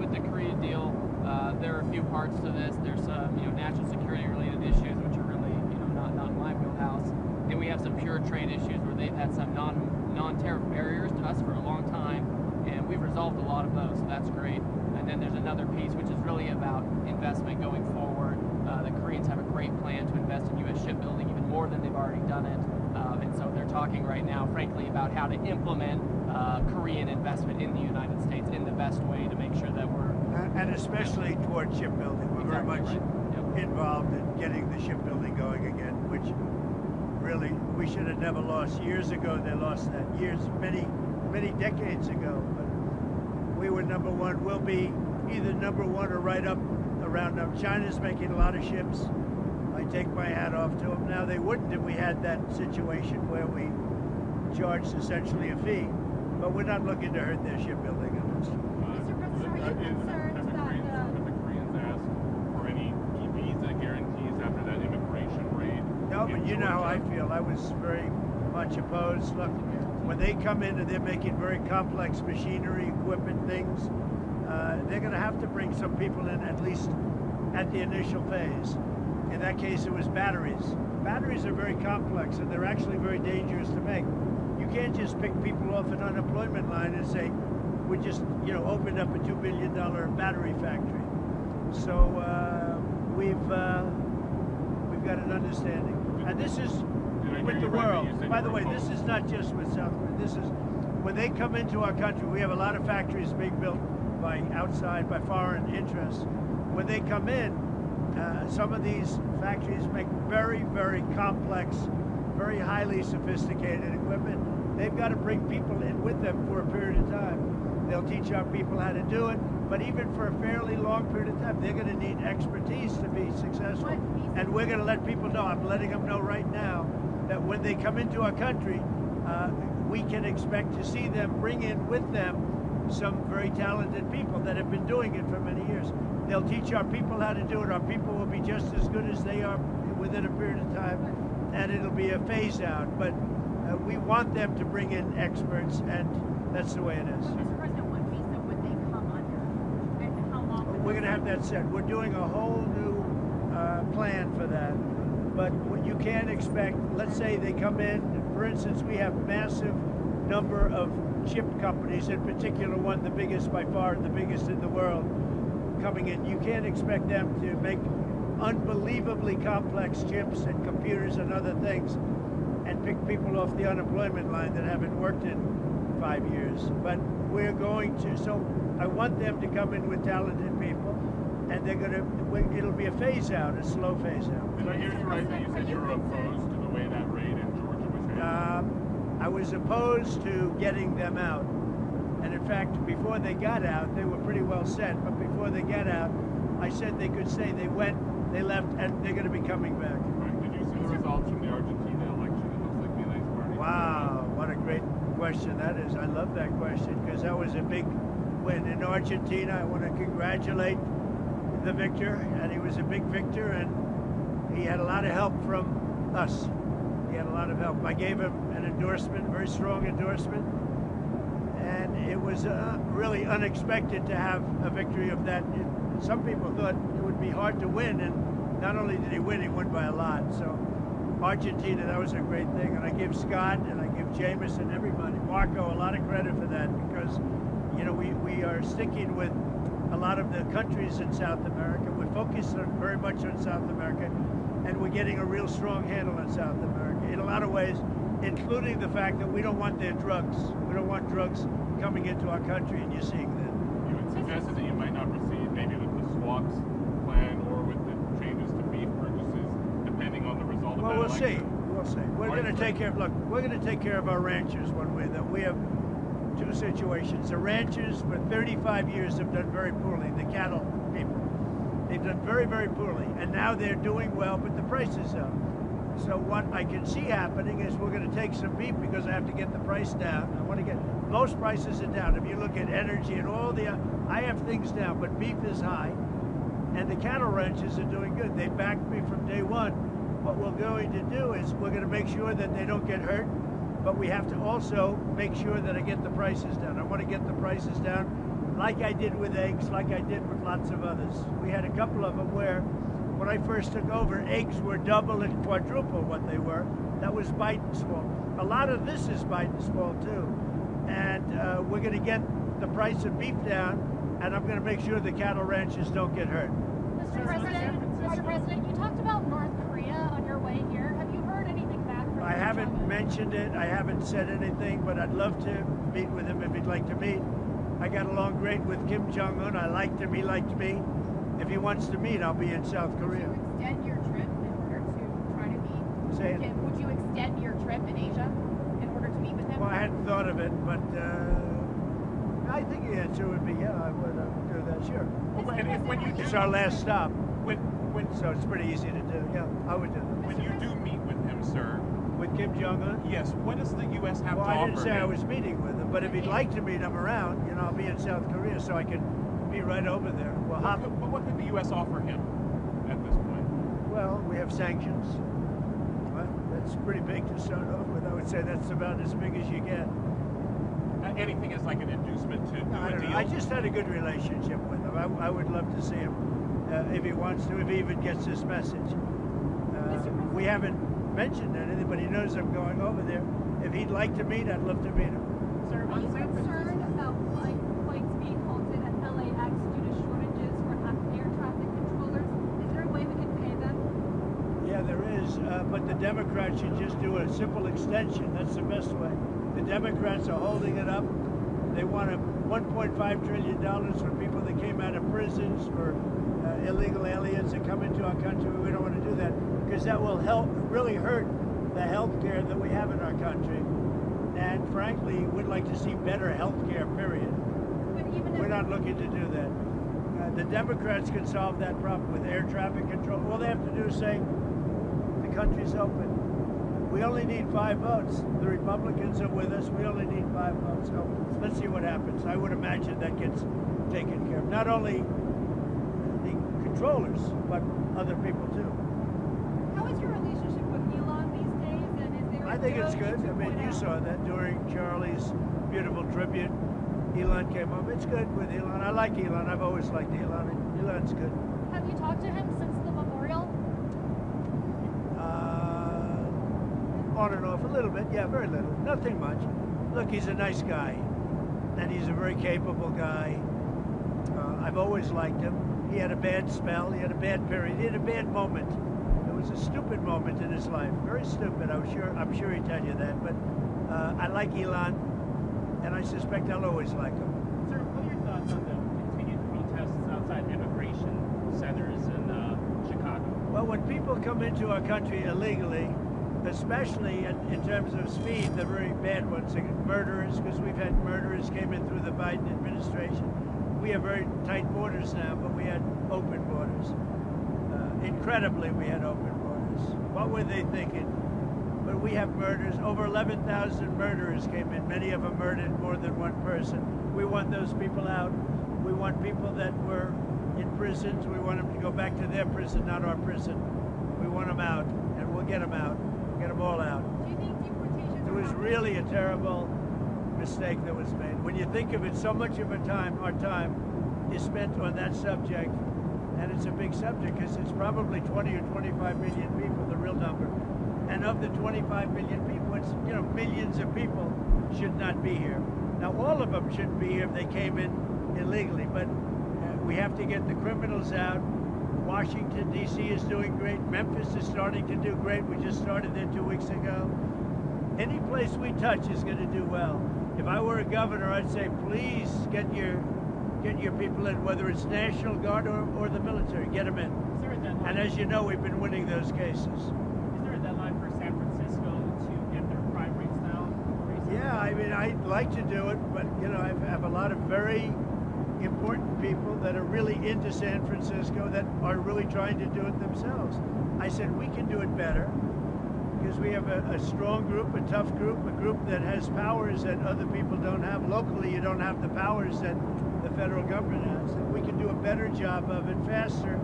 with the Korea deal, there are a few parts to this. There's some, national security related issues, which are really, not in my wheelhouse. And we have some pure trade issues where they've had some non-tariff barriers to us for a long time, and we've resolved a lot of those, so that's great. And then there's another piece which is really about investment going forward. The Koreans have a great plan to invest in U.S. shipbuilding, even more than they've already done it. And so they're talking right now, frankly, about how to implement Korean investment in the United States in the best way to make sure that we're... And especially towards shipbuilding. We're very much involved in getting the shipbuilding going again, which really we should have never lost. Years ago, they lost that. Many decades ago. But we were number one. We'll be either number one or right up around them. China's making a lot of ships. I take my hat off to them. Now, they wouldn't if we had that situation where we charged essentially a fee, but we're not looking to hurt their shipbuilding industry. Mr. President, are you concerned Have the Koreans asked for any visa guarantees after that immigration raid? No, but you know how I feel. I was very much opposed. Look, when they come in and they're making very complex machinery, equipment, things, they're going to have to bring some people in, at least at the initial phase. In that case, it was batteries. Batteries are very complex, and they're actually very dangerous to make. You can't just pick people off an unemployment line and say, we just, opened up a $2 billion battery factory. So we've got an understanding. And this is with the world. By the way, this is not just with South Korea. This is, when they come into our country, we have a lot of factories being built by foreign interests. When they come in, some of these factories make very, very complex, very highly sophisticated equipment. They've got to bring people in with them for a period of time. They'll teach our people how to do it, but even for a fairly long period of time, they're going to need expertise to be successful. And we're going to let people know, I'm letting them know right now, that when they come into our country, we can expect to see them bring in with them some very talented people that have been doing it for many years. They'll teach our people how to do it. Our people will be just as good as they are within a period of time, and it'll be a phase out. But we want them to bring in experts, and that's the way it is. Mr. President, what visa would they come under, and how long would we're going to have that set. We're doing a whole new plan for that. But what you can't expect, let's say they come in, for instance, we have massive number of chip companies, in particular one, the biggest by far, the biggest in the world, coming in. You can't expect them to make unbelievably complex chips and computers and other things and pick people off the unemployment line that haven't worked in 5 years. But we're going to, so I want them to come in with talented people, and they're going to, it'll be a phase out, a slow phase out. Did I hear you right that you said you were opposed to the way that raid in Georgia was handled? I was opposed to getting them out. And in fact, before they got out, they were pretty well set. But before they got out, I said they could stay. They went, they left, and they're going to be coming back. Right. Did you see the results from the Argentina election? It looks like Milei's party. Wow, what a great question that is. I love that question because that was a big win. In Argentina, I want to congratulate the victor, and he was a big victor, and he had a lot of help from us. He had a lot of help. I gave him an endorsement, very strong endorsement, and it was really unexpected to have a victory of that. Some people thought it would be hard to win, and not only did he won by a lot. So Argentina, that was a great thing, and I give Scott and I give Jameis and everybody, Marco, a lot of credit for that because, we are sticking with a lot of the countries in South America. We're focused very much on South America, and we're getting a real strong handle on South America in a lot of ways, including the fact that we don't want their drugs. We don't want drugs coming into our country, and you're seeing that. You had suggested that you might not proceed maybe with the swaps plan or with the changes to beef purchases, depending on the result of that we'll election. see. We'll see. We're going to take care of, look, we're going to take care of our ranchers one way. That we have two situations. The ranchers for 35 years have done very poorly, the cattle people. They've done very, very poorly, and now they're doing well, but the price is up. So what I can see happening is we're going to take some beef because I have to get the price down. I want to get, most prices are down. If you look at energy and all the, I have things down, but beef is high, and the cattle ranchers are doing good. They backed me from day one. What we're going to do is we're going to make sure that they don't get hurt, but we have to also make sure that I get the prices down. I want to get the prices down like I did with eggs, like I did with lots of others. We had a couple of them where, when I first took over, eggs were double and quadruple what they were. That was Biden's fault. A lot of this is Biden's fault too. And we're going to get the price of beef down, and I'm going to make sure the cattle ranchers don't get hurt. Mr. President, you talked about North Korea on your way here. Have you heard anything back from I haven't mentioned it. I haven't said anything, but I'd love to meet with him if he'd like to meet. I got along great with Kim Jong-un. I liked him. He liked me. If he wants to meet, I'll be in South Korea. Would you extend your trip in order to try to meet Say it. Kim? Would you extend your trip in Asia in order to meet with him? Well, I hadn't thought of it, but I think the answer would be yeah, I would do that, sure. Well, and if, when you do, It's our last stop, when so it's pretty easy to do. Yeah, I would do that. when you do meet with him, sir, With Kim Jong-un? yes, what does the U.S. have Well, to I offer didn't say I him? was meeting with him, but if he'd like to meet, I'm around. You know, I'll be in South Korea, so I can be right over there. We'll hop. But what could the U.S. offer him at this point? Well, we have sanctions. Well, that's pretty big to start off with. I would say that's about as big as you get. Anything as like an inducement to do I a don't deal? know. I just had a good relationship with him. I would love to see him if he wants to, if he even gets this message. We haven't mentioned anything, but he knows I'm going over there. If he'd like to meet, I'd love to meet him. Sir, are you concerned about flights being halted at LAX due to shortages for air traffic controllers? Is there a way we can pay them? Yeah, there is, but the Democrats should just do a simple extension. That's the best way. The Democrats are holding it up. They want a $1.5 trillion for people that came out of prisons, for illegal aliens that come into our country. We don't want to do that because that will really hurt the health care that we have in our country. And frankly, we'd like to see better health care, period. But even We're if not looking to do that. The Democrats can solve that problem with air traffic control. All they have to do is say, the country's open. We only need 5 votes. The Republicans are with us. We only need 5 votes. So let's see what happens. I would imagine that gets taken care of. Not only the controllers, but other people too. how is your relationship with Elon these days? And is there I think it's Doge good. I mean, you 2.0? saw that during Charlie's beautiful tribute. Elon came home. It's good with Elon. I like Elon. I've always liked Elon. Elon's good. Have you talked to him since the memorial? On and off a little bit. Yeah, very little. Nothing much. Look, he's a nice guy. And he's a very capable guy. I've always liked him. He had a bad spell. He had a bad period. He had a bad moment. It was a stupid moment in his life. Very stupid. I'm sure he'd tell you that. But I like Elon, and I suspect I'll always like him. Sir, what are your thoughts on the continued protests outside immigration centers in Chicago? Well, when people come into our country illegally, especially in terms of speed, the very bad ones, like murderers, because we've had murderers came in through the Biden administration. We have very tight borders now, but we had open borders. Incredibly, we had open borders. What were they thinking? But we have murders. Over 11,000 murderers came in. Many of them murdered more than one person. We want those people out. We want people that were in prisons. We want them to go back to their prison, not our prison. We want them out, and we'll get them out. Get them all out. Do you think deportations It was really a terrible mistake that was made. When you think of it, so much of our time is spent on that subject, and it's a big subject because it's probably 20 or 25 million people, the real number. And of the 25 million people, it's, millions of people should not be here. Now, all of them shouldn't be here if they came in illegally, but we have to get the criminals out. Washington, D.C. is doing great. Memphis is starting to do great. We just started there 2 weeks ago. Any place we touch is going to do well. If I were a governor, I'd say, please get your people in, whether it's National Guard or the military. Get them in. Is there a deadline? And as you know, we've been winning those cases. Is there a deadline for San Francisco to get their crime rates down? Yeah, I mean, I'd like to do it, but, I have a lot of very important people that are really into San Francisco that are really trying to do it themselves. I said, we can do it better because we have a strong group, a tough group, a group that has powers that other people don't have. Locally, you don't have the powers that the federal government has. And we can do a better job of it faster.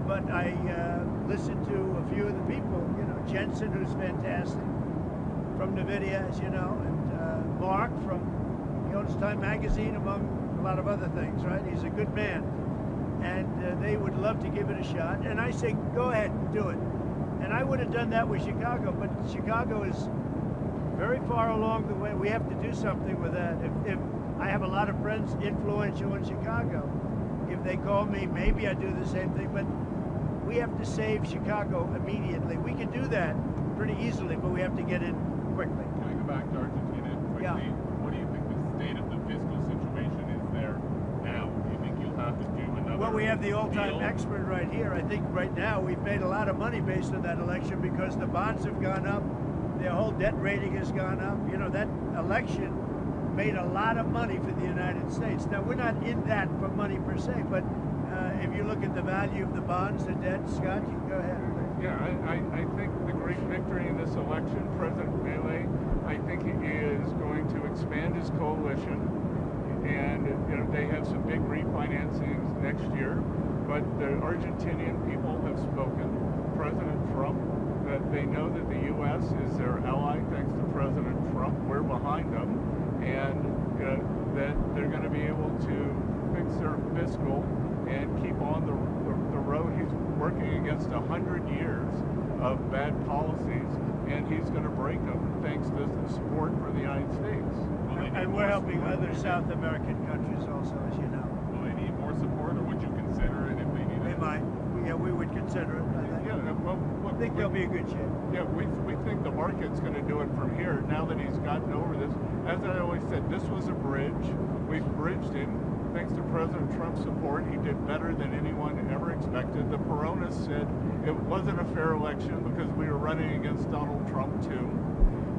But I listened to a few of the people, Jensen, who's fantastic, from NVIDIA, as you know, and Mark from, Time Magazine, among a lot of other things, right? He's a good man. And they would love to give it a shot. And I say, go ahead, do it. And I would have done that with Chicago, but Chicago is very far along the way. We have to do something with that. If I have a lot of friends influential in Chicago, if they call me, maybe I do the same thing, but we have to save Chicago immediately. We can do that pretty easily, but we have to get in quickly. Can I go back to Argentina quickly? Yeah. What do you think the state of the fiscal situation is there now? Do you think you'll have to do another Well, we have the all-time deal? expert right here. I think right now we've made a lot of money based on that election because the bonds have gone up, their whole debt rating has gone up. You know, that election made a lot of money for the United States. Now, we're not in that for money per se, but if you look at the value of the bonds, the debt, Scott, you can go ahead. Yeah, I think the great victory in this election, President Milei, I think he is going to expand his coalition, and you know they have some big refinancings next year. But the Argentinian people have spoken. President Trump, that they know that the U.S. is their ally. Thanks to President Trump, we're behind them, and that they're going to be able to fix their fiscal and keep on the road. He's working against 100 years of bad policies, and he's going to break them thanks to the support for the United States. And we're helping other South American countries also, as you know. Will they need more support, or would you consider it if they need We it? might. Yeah, we would consider it. Yeah, well, look, I think they'll be in good shape. Yeah, we think the market's going to do it from here. Now that he's gotten over this, as I always said, this was a bridge. We've bridged him. Thanks to President Trump's support, he did better than anyone ever expected. The Peronis said it wasn't a fair election because we were running against Donald Trump too.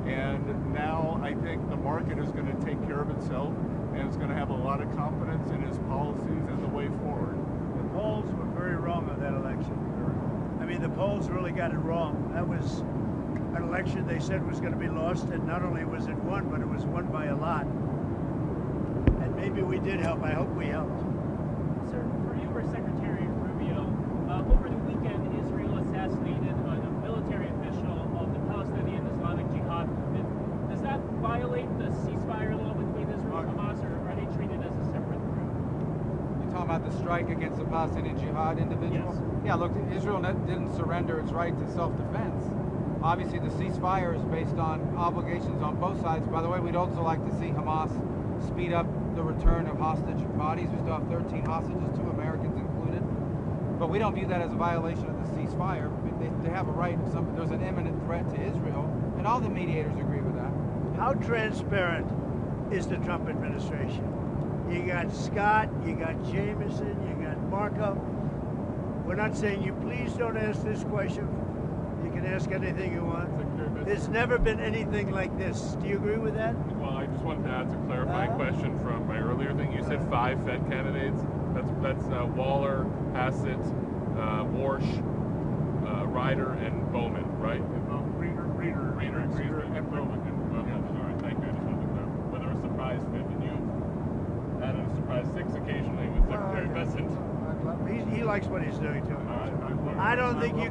And now I think the market is going to take care of itself, and it's going to have a lot of confidence in his policies and the way forward. The polls were very wrong on that election. I mean, the polls really got it wrong. That was an election they said was going to be lost, and not only was it won, but it was won by a lot. And maybe we did help. I hope we helped. Sir, for you or Secretary Rubio, over the weekend, Israel assassinated a military official of the Palestinian Islamic Jihad movement. Does that violate the ceasefire law between Israel and Hamas, or are they treated as a separate group? You're talking about the strike against the Palestinian Jihad individual? Yes. Yeah, look, Israel didn't surrender its right to self-defense. Obviously, the ceasefire is based on obligations on both sides. By the way, we'd also like to see Hamas speed up the return of hostage bodies. We still have 13 hostages, 2 Americans included. But we don't view that as a violation of the ceasefire. They have a right. There's an imminent threat to Israel, and all the mediators agree with that. How transparent is the Trump administration? You got Scott, you got Jameson, you got Marco. We're not saying you please don't ask this question. You can ask anything you want. There's never been anything like this. Do you agree with that? Well, I just wanted to ask a clarifying question from my earlier thing. You said 5 Fed candidates. That's Waller, Hassett, Warsh, Ryder, and Bowman, right? Reader, and Bowman. Okay, all right, thank you. I just wanted to clarify. Whether a surprise 5th, and you added a surprise 6th occasionally with Secretary Bessent. He likes what he's doing too. I don't think you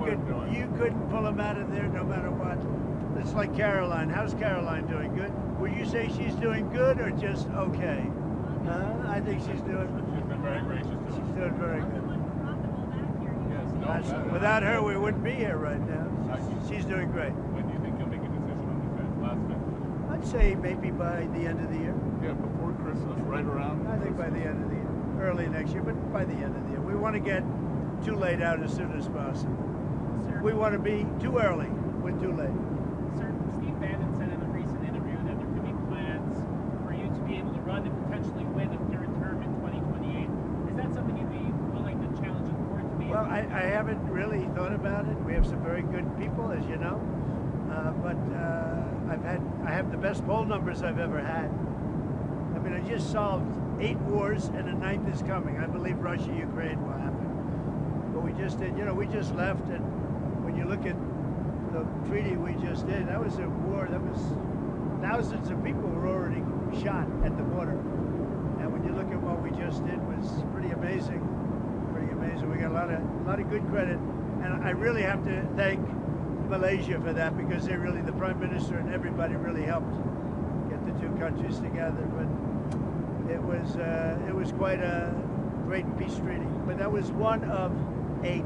couldn't pull him out of there no matter what. It's like Caroline. How's Caroline doing? Good? Would you say she's doing good or just okay? I think she's doing. She's been very gracious to us. She's doing very good. Yes, no, Without her, we wouldn't be here right now. She's doing great. When do you think you'll make a decision on the Fed? Last Fed? I'd say maybe by the end of the year. Yeah, before Christmas, right around. I think by the end of the year. Early next year, but by the end of the year. We want to get too late out as soon as possible. Sir, We want to be too early when too late. Sir, Steve Bannon said in a recent interview that there could be plans for you to be able to run and potentially win a 3rd term in 2028. Is that something you'd be willing to challenge the court to be Well, able I haven't really thought about it. We have some very good people, as you know, but I have the best poll numbers I've ever had. I mean, I just solved 8 wars and a 9th is coming. I believe Russia, Ukraine will happen. But we just did, we just left, and when you look at the treaty we just did, that was a war, that was thousands of people were already shot at the border. And when you look at what we just did, was pretty amazing. Pretty amazing. We got a lot of good credit. And I really have to thank Malaysia for that, because they really, the Prime Minister and everybody really helped get the 2 countries together. But It was quite a great peace treaty, but that was one of 8,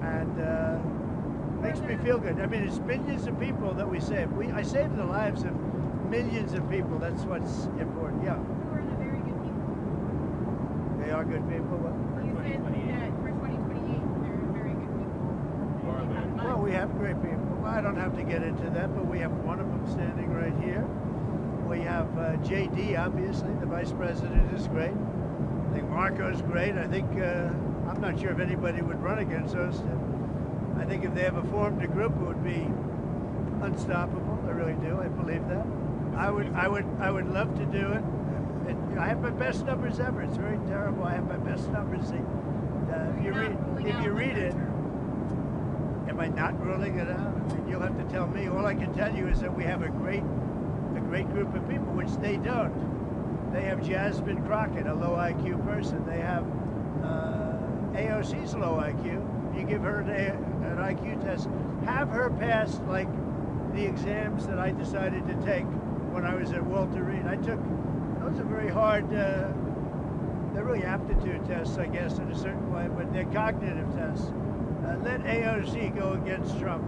and makes me feel good. I mean, it's millions of people that we saved. I saved the lives of millions of people. That's what's important. Yeah. Who are the very good people? They are good people. You said that for 2028, they're very good people. Who are they? Well, we have great people. Well, I don't have to get into that, but we have one of them standing right here. We have JD, obviously. The vice president is great. I think Marco's great. I think, I'm not sure if anybody would run against us. I think if they ever formed a group, it would be unstoppable. I really do. I believe that. I would love to do it. I have my best numbers ever. It's very terrible. I have my best numbers. If you read it, am I not ruling it out? I mean, you'll have to tell me. All I can tell you is that we have a great group of people, which they don't. They have Jasmine Crockett, a low IQ person. They have AOC's low IQ. You give her an IQ test, have her pass like the exams that I decided to take when I was at Walter Reed. Those are very hard, they're really aptitude tests, I guess, in a certain way, but they're cognitive tests. Let AOC go against Trump.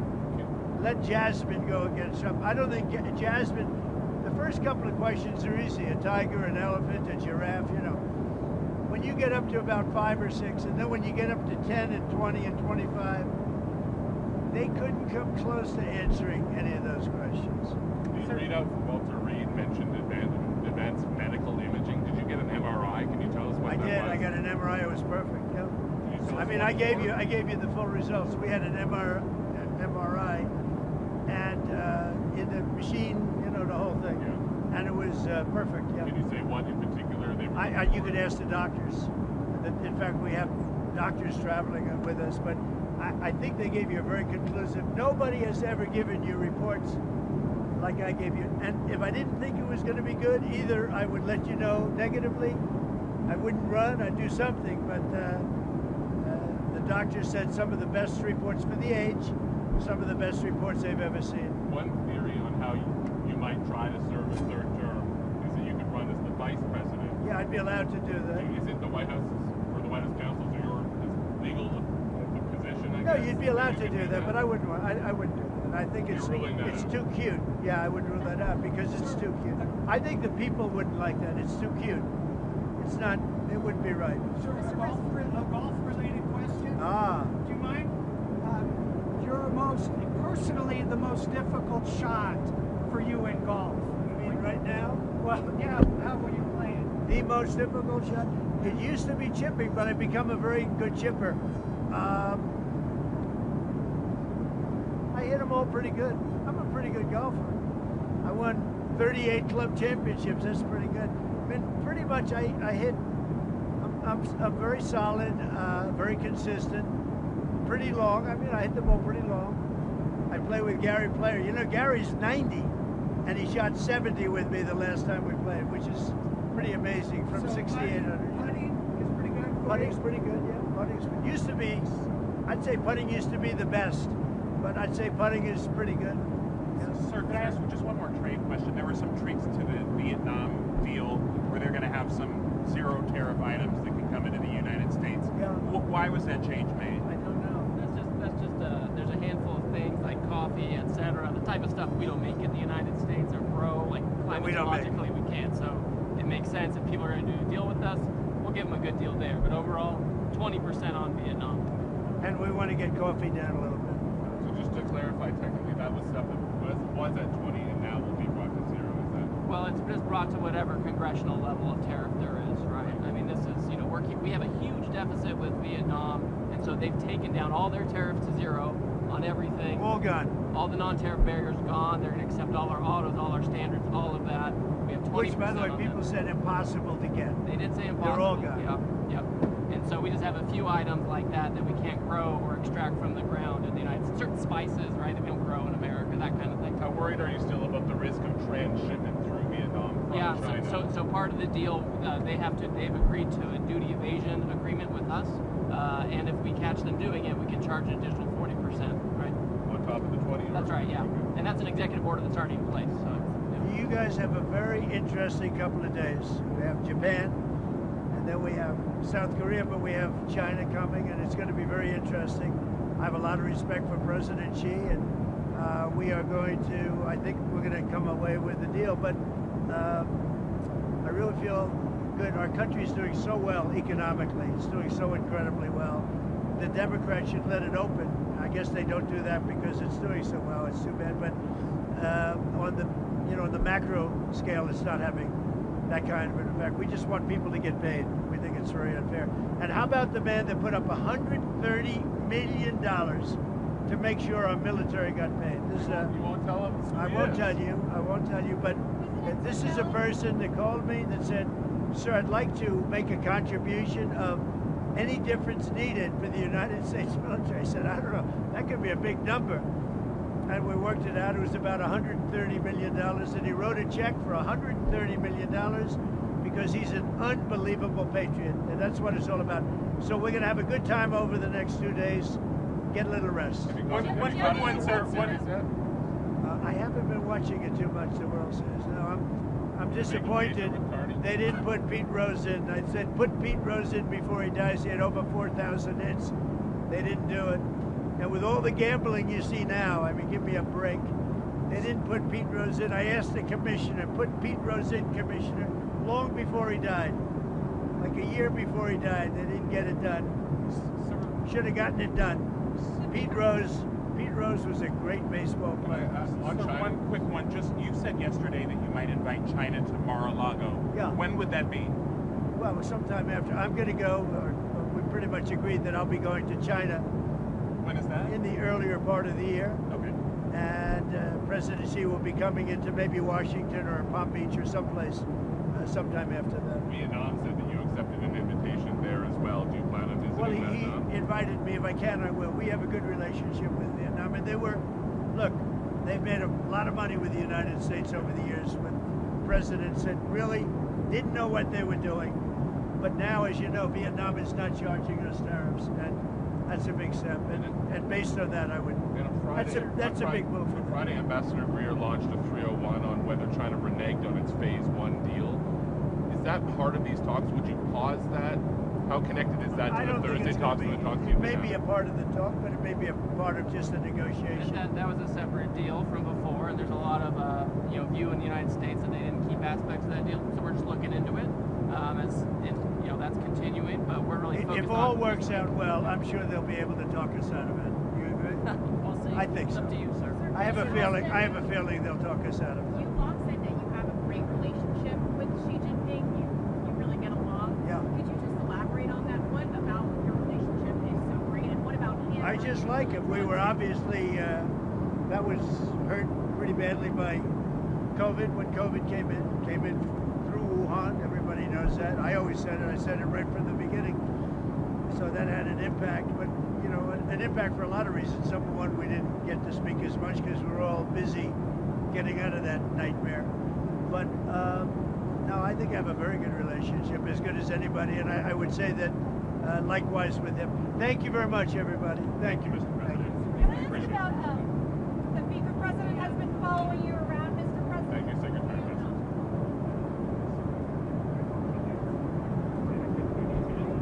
Let Jasmine go against Trump. I don't think Jasmine, the first couple of questions are easy. A tiger, an elephant, a giraffe, you know. When you get up to about 5 or 6, and then when you get up to 10 and 20 and 25, they couldn't come close to answering any of those questions. The readout from Walter Reed mentioned advanced medical imaging. Did you get an MRI? Can you tell us what that was? I did. I got an MRI. It was perfect. Yeah. I mean, I gave you the full results. We had an MRI, and in the machine, you know, the whole thing, yeah. And it was perfect. Yeah. Can you say what in particular they were? You could ask the doctors. In fact, we have doctors traveling with us, but I think they gave you a very conclusive. Nobody has ever given you reports like I gave you. And if I didn't think it was going to be good, either I would let you know negatively, I wouldn't run, I'd do something, but the doctor said some of the best reports for the age, some of the best reports they've ever seen. One theory on how you might try to serve a third term is that you could run as the vice president. Yeah, I'd be allowed to do that. Is it the White House, or the White House counsels, or your legal position? I guess? You'd be allowed to do that, but I wouldn't do that. I think it's too cute. Yeah, I would rule that out because it's too cute. I think the people wouldn't like that. It's too cute. It's not. It wouldn't be right. Sir, a golf-related question. Do you mind? Personally, the most difficult shot for you in golf. You mean right now? Well, yeah. How will you play it? The most difficult shot. It used to be chipping, but I've become a very good chipper. I hit them all pretty good. I'm a pretty good golfer. I won 38 club championships. That's pretty good. I mean, pretty much I hit. I'm very solid, very consistent, pretty long. I mean, I hit the ball pretty long. I play with Gary Player. You know, Gary's 90, and he shot 70 with me the last time we played, which is pretty amazing from 6,800. Putting is pretty good. Putting's pretty good, yeah. Putting's used to be. I'd say putting used to be the best, but I'd say putting is pretty good. Yeah. Sir, could I ask just one more trade question? There were some tweaks to the Vietnam deal where they're going to have some zero tariff items that can come into the United States. Yeah. Why was that change made? I don't know. That's just there's a handful of things like coffee, etc. The type of stuff we don't make in the United States or grow, like climatologically we can't. So it makes sense if people are going to do a deal with us, we'll give them a good deal there. But overall, 20% on Vietnam. And we want to get coffee down a little bit. So just to clarify, technically that was stuff that was at 20 and now will be brought to 0. Is that? Well, it's just brought to whatever congressional level of tariff there is, right? I mean, this is, you know, we have a huge deficit with Vietnam, and so they've taken down all their tariffs to 0 on everything. All gone. All the non-tariff barriers gone. They're going to accept all our autos, all our standards, all of that. We have 20%. Which, by the way, people said impossible to get. They did say impossible. They're all gone. Yep. And so we just have a few items like that we can't grow or extract from the ground in the United States. Certain spices, right, that we don't grow in America, that kind of thing. How worried are you still about the risk of transshipment through Vietnam from China? So part of the deal, they've agreed to a duty evasion agreement with us, and if we catch them doing it, we can charge an additional 40%, right? On top of the 20? That's right, yeah. And that's an executive order that's already in place. So Do you guys have a very interesting couple of days. We have Japan, and then we have South Korea, but we have China coming, and it's going to be very interesting. I have a lot of respect for President Xi, and we are going to, I think we're going to come away with a deal, but I really feel good. Our country is doing so well economically. It's doing so incredibly well. The Democrats should let it open. I guess they don't do that because it's doing so well. It's too bad, but on the, on the macro scale, it's not having that kind of an effect. We just want people to get paid. We think it's very unfair. And how about the man that put up $130 million to make sure our military got paid? This is You won't tell him? I won't tell you. I won't tell you. But this is a person that called me that said, "Sir, I'd like to make a contribution of any difference needed for the United States military." I said, "I don't know. That could be a big number." And we worked it out. It was about $130 million. And he wrote a check for $130 million because he's an unbelievable patriot. And that's what it's all about. So we're going to have a good time over the next 2 days. Get a little rest. One, sir. I haven't been watching it too much, the World Series. No, I'm disappointed they didn't put Pete Rose in. I said, put Pete Rose in before he dies. He had over 4,000 hits. They didn't do it. And with all the gambling you see now, I mean, give me a break. They didn't put Pete Rose in. I asked the commissioner, put Pete Rose in, commissioner, long before he died. Like a year before he died. They didn't get it done. Should have gotten it done. Pete Rose was a great baseball player. One quick one. Just you said yesterday that you might invite China to Mar-a-Lago. Yeah. When would that be? Well, sometime after. I'm going to go. We pretty much agreed that I'll be going to China. When is that? In the earlier part of the year. Okay. And President Xi will be coming into maybe Washington or Palm Beach or someplace sometime after that. Vietnam said that you accepted an invitation there as well. Do you plan on visiting Well, Vietnam? he invited me. If I can, I will. We have a good relationship with Vietnam. And they've made a lot of money with the United States over the years with presidents that really didn't know what they were doing. But now, as you know, Vietnam is not charging us tariffs. And that's a big step. And based on that, I would. That's a big move. On Friday, Ambassador Greer launched a 301 on whether China reneged on its Phase 1 deal. Is that part of these talks? Would you pause that? How connected is that to the Thursday talks and the talks you've been having? It may be a part of the talk, but it may be a part of just the negotiation. That was a separate deal from before, and there's a lot of view in the United States that they didn't keep aspects of that deal. So we're just looking into it. That's continuing, but we're really focused if all works out well, I'm sure they'll be able to talk us out of it. You agree? We'll see. I think so. It's up to you, sir. I have a feeling they'll talk us out of it. You long said that you have a great relationship with Xi Jinping. You really get along. Yeah. Could you just elaborate on that? What about your relationship is so great, and what about him? I just like him. We were obviously that was hurt pretty badly by COVID when COVID came in through Wuhan. Everybody knows that. I always said it. I said it right from the beginning. So that had an impact, but an impact for a lot of reasons. Number one, we didn't get to speak as much because we're all busy getting out of that nightmare. But no, I think I have a very good relationship, as good as anybody, and I would say that likewise with him. Thank you very much, everybody. Thank you, Mr. President. Can I ask about the FIFA president has been following you around?